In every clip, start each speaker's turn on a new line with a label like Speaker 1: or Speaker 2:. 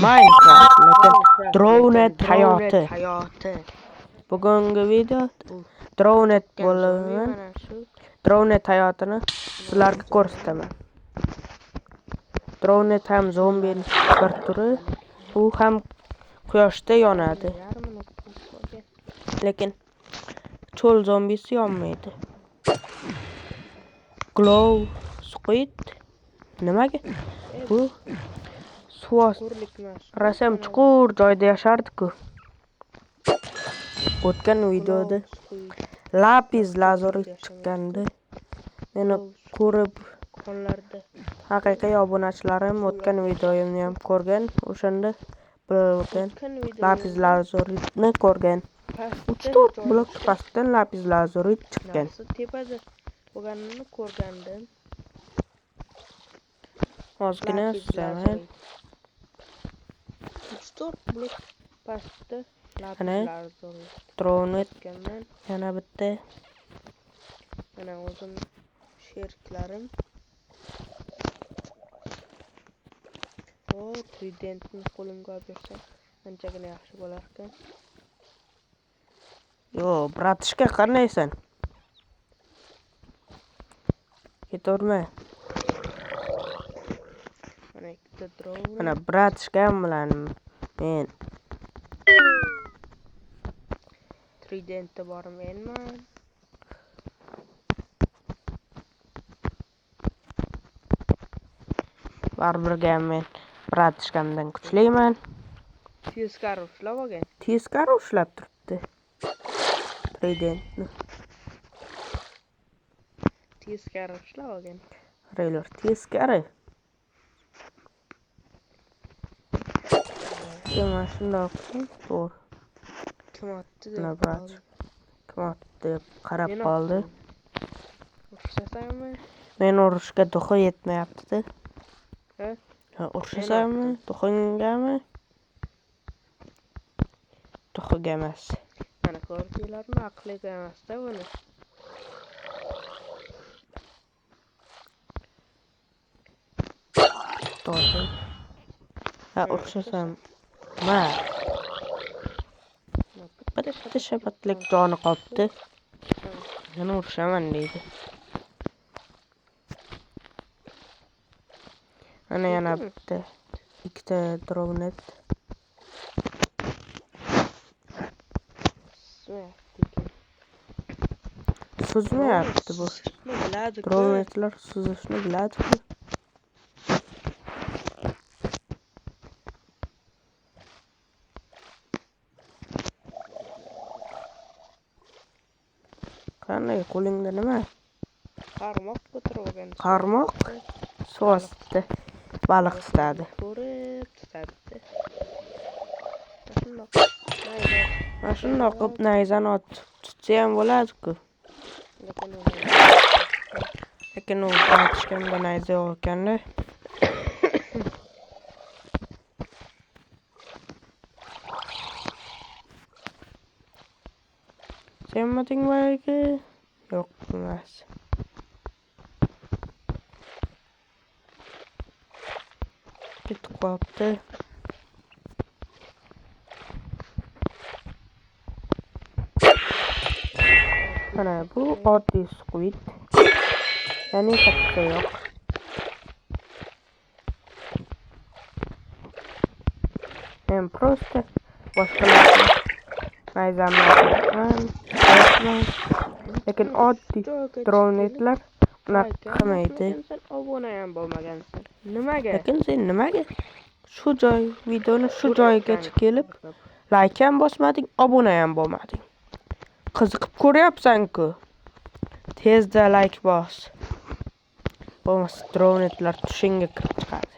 Speaker 1: Minecraft, lekin Drowned hayoti.
Speaker 2: hayoti.
Speaker 1: Bugungi video Drowned bo'limi. Drowned hayotini sizlarga ko'rsataman. Drowned ham zombi bir turi. U ham quyoshda yonadi. Lekin cho'l zombisi yonmaydi. Glow squid nimaga? Bu suv rasam chuqur joyda yashardi-ku. O'tgan videoda lapis lazorit chiqqandi. Meni ko'rib haqiqiy obunachilarim o'tgan videomni ham ko'rgan, o'shanda bilgan lapis lazoritni ko'rgan. 3-4 blok pastdan lapis lazorit chiqqan.
Speaker 2: Tepada bo'lganini ko'rgandim.
Speaker 1: Ozgina suzaman.
Speaker 2: 3-4 blok pastda
Speaker 1: Ana Drowned yana bitta.
Speaker 2: Mana o'zim sheriklarim. Tridentni qo'limga olib bersam anchagina yaxshi bo'lar ekan.
Speaker 1: Yo, bratishka qanaysan? Keturma.
Speaker 2: Mana ikkita Drowned.
Speaker 1: Mana bratishkam bilan men
Speaker 2: Tridentda bor menman.
Speaker 1: baribir men bratishkamdan kuchliman.
Speaker 2: Teskari ushlab olgan.
Speaker 1: Teskari ushlab turibdi. Tridentni.
Speaker 2: Teskari ushlab olgan.
Speaker 1: Reyler teskari. Mana shundoq to'g'ri.
Speaker 2: Kim otdi
Speaker 1: Mana
Speaker 2: deb
Speaker 1: brat. Kim otdi deb qarab qoldi.
Speaker 2: Urshasammi?
Speaker 1: Men urushga duxi yetmayapti-da.
Speaker 2: Ha?
Speaker 1: Urshasammi? Duxingami? Duxiga emas.
Speaker 2: Mana ko'rdinglarmi? Aqliga emas-da buni.
Speaker 1: To'g'ri. Urshasam. Ma. Bitta shabatlik joni qolibdi. Yana urshaman deydi. Ana yana bitta. Ikkita Drowned. Suzmayapti bu. Drownedlar suzishni biladi-ku. Qanday qo'lingda nima?
Speaker 2: Qarmoq ko'tarib olgan.
Speaker 1: Qarmoq suv ostida baliq tutadi.
Speaker 2: Ko'rib tutadi.
Speaker 1: Mana shundoq qilib nayzani otib tutsa ham bo'ladi-ku. Lekin u bratishkamga nayza yo'q ekan-da. Sevmadingmi aka? Yo'q emas. Ketib qolibdi. Mana bu oddiy squid. Ya'ni katta yo'q. Men просто boshqalarga nayzamni lekin oddiy Drownedlar unaqa qilmaydi.
Speaker 2: Sen obuna ham bo'lmagansan. Nimaga?
Speaker 1: Lekin sen nimaga videoni shu joygacha kelib like ham bosmading, obuna ham bo'lmading? Qiziqib ko'ryapsan-ku. Tezda like bos. Bo'lmasa Drownedlar tushingga kirib chiqadi.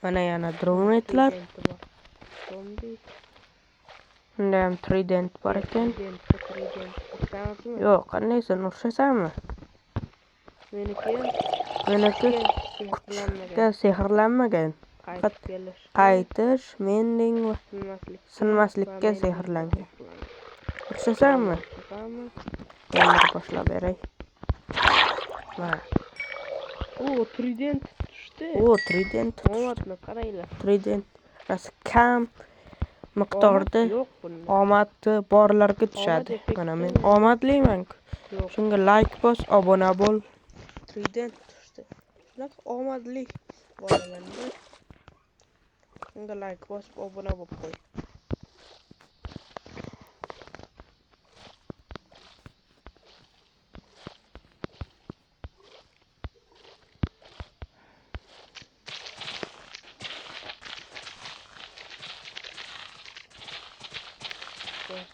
Speaker 1: Mana yana drometlar.
Speaker 2: Tridenti bor. Zombi.
Speaker 1: Undayam trident bor ekan.
Speaker 2: Trident. Ursangizmi?
Speaker 1: Yo'q, qandaysan, urishasanmi?
Speaker 2: Meniki ham
Speaker 1: Meniki
Speaker 2: sehrlanmagan.
Speaker 1: sehrlanmagan. Faqat
Speaker 2: Qaytib kelish.
Speaker 1: qaytish, mending va sinmaslikka
Speaker 2: va
Speaker 1: sehrlangan. Urishasanmi?
Speaker 2: Urishasanmi?
Speaker 1: Endi boshlab beray. Mana.
Speaker 2: O, trident tushdi.
Speaker 1: O, trident.
Speaker 2: Omadni qaranglar.
Speaker 1: Trident rasi kam miqdorda
Speaker 2: Yo'q bunda.
Speaker 1: omadi borlarga tushadi. Mana men omadliman-ku.
Speaker 2: Yo'q.
Speaker 1: Shunga like bos, obuna bo'l.
Speaker 2: Trident tushdi. Shunaqa omadli bo'lganda. Shunga like bosib, obuna bo'lib qo'y.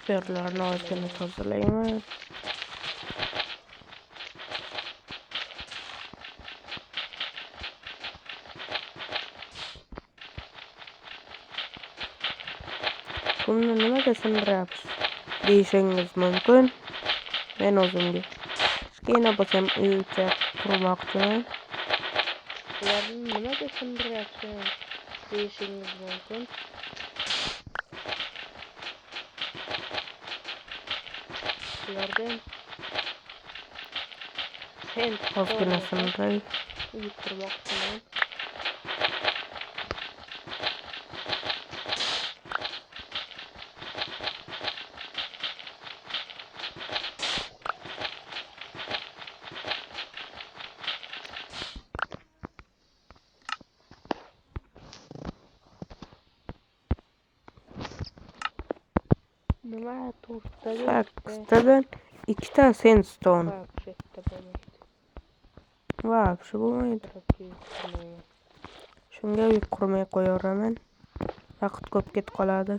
Speaker 1: Yerlarni ozgina tozalayman. Buni nimaga sindiryapsiz deyishingiz mumkin. Men o'zimga kichkina bo'lsam uycha qurmoqchiman.
Speaker 2: Ularni nimaga sindiryapsan deyishingiz mumkin. Ulardan sen
Speaker 1: Ozgina sindiray.
Speaker 2: uy qurmoqchiman. Nima to'rttaga?
Speaker 1: Sakkiztadan ikkita sandstone.
Speaker 2: Вообще
Speaker 1: bo'lmaydi. Shunga uy qurmay qo'yaveraman. Vaqt ko'p ketib qoladi.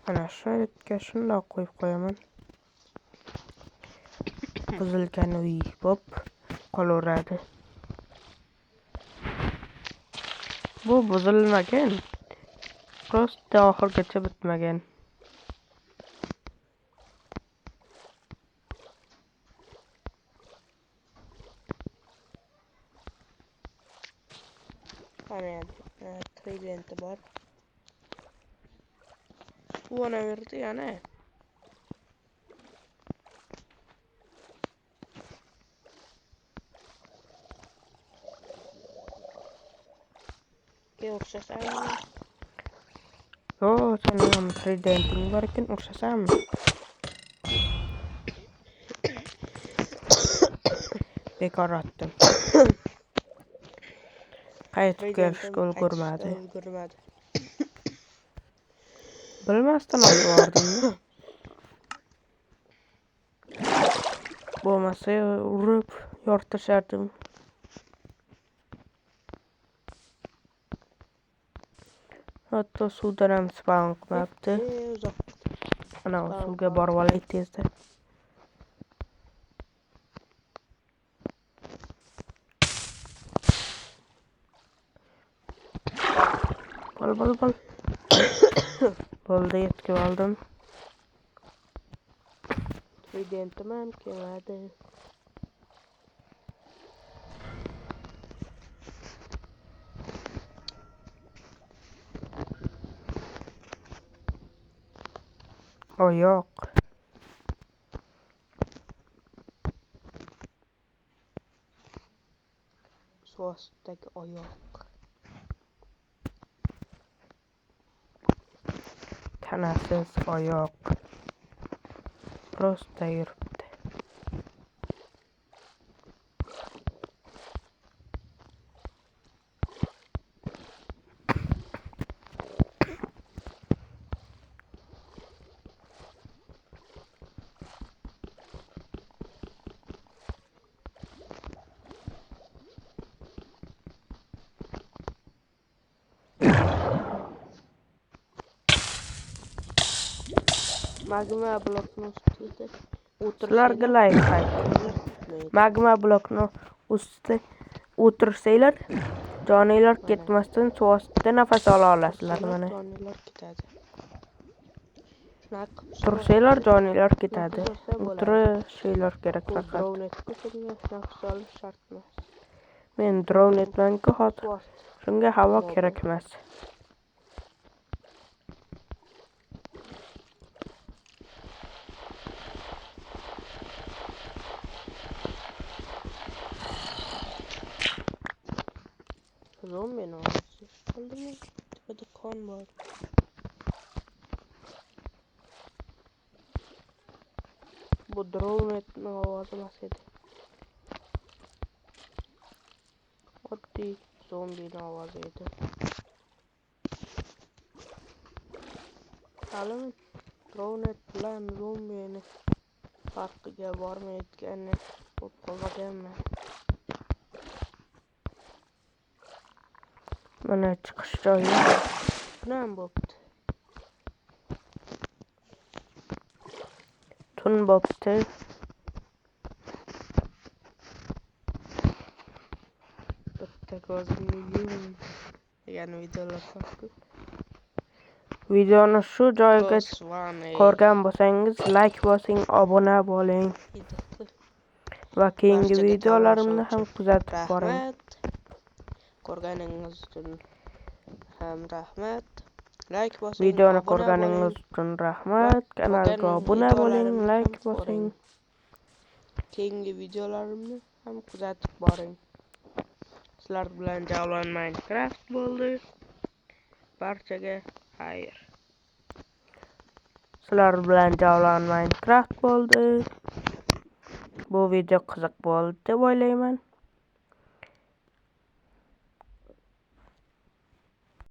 Speaker 1: Mana shu yerga shundoq qo'yib qo'yaman. Buzilgan uy bo'lib qolaveradi. Bu buzilmagan. Prosta oxirgacha bitmagan.
Speaker 2: Mana trident bor. Bu ona verdi yana. O'xshasanmi?
Speaker 1: Yo, sening ham tridenting bor ekan, urishasanmi? Bekor otdim. Qaytib kelishga ulgurmadi. Bilmasdan otib yubordim. Bo'lmasa urib yortishardim. Hatto suvdan ham spawn qilmabdi. Ana suvga borib olay tezda. Bol. Bo'ldi, yetib oldim.
Speaker 2: Tridentim ham keladi.
Speaker 1: Oyoq.
Speaker 2: Suv ostidagi oyoq.
Speaker 1: Tanasiz oyoq. Prosta yuribdi.
Speaker 2: Magma blokni ustida
Speaker 1: Sizlarga like. Magma blokni ustida o'tirsanglar, joninglar ketmasdan suv ostida nafas ola olasizlar mana.
Speaker 2: Jonilar ketadi. Shunaqa qilib
Speaker 1: Tursanglar joninglar ketadi.
Speaker 2: nafas olsa bo'ladi.
Speaker 1: O'tirishinglar kerak
Speaker 2: Bu
Speaker 1: faqat.
Speaker 2: drone etib nafas olish shart emas.
Speaker 1: Men drone etmanku hozir.
Speaker 2: Suv osti.
Speaker 1: Shunga havo
Speaker 2: Mobil.
Speaker 1: kerak emas.
Speaker 2: Zombini olsa qoldimi? Tepada kon bor. Bu drone etning ovozi emas edi. Oddiy zombini ovozi edi. Hali drone bilan zombini farqiga bormayotganini bo'lib qolmaganman.
Speaker 1: Mana chiqish joyi.
Speaker 2: Shunam bo'pti.
Speaker 1: Tun bo'pti.
Speaker 2: Bitta ko'zimni yum degan videolar bor-ku.
Speaker 1: Videoni shu joyiga
Speaker 2: Osvani.
Speaker 1: ko'rgan bo'lsangiz, like bosing, obuna bo'ling va keyingi
Speaker 2: Barchaga
Speaker 1: videolarimni ham
Speaker 2: tomosha
Speaker 1: kuzatib boring.
Speaker 2: Rahmat. Ko'rganingiz uchun ham rahmat. Like bosing,
Speaker 1: Videoni
Speaker 2: obuna
Speaker 1: ko'rganingiz
Speaker 2: bo'ling.
Speaker 1: uchun rahmat. Kanalga obuna bo'ling, like bosing.
Speaker 2: Keyingi videolarimni ham kuzatib boring. Sizlar bilan Javlon Minecraft bo'ldi. Barchaga xayr.
Speaker 1: Sizlar bilan Javlon Minecraft bo'ldi. Bu video qiziq bo'ldi deb o'ylayman.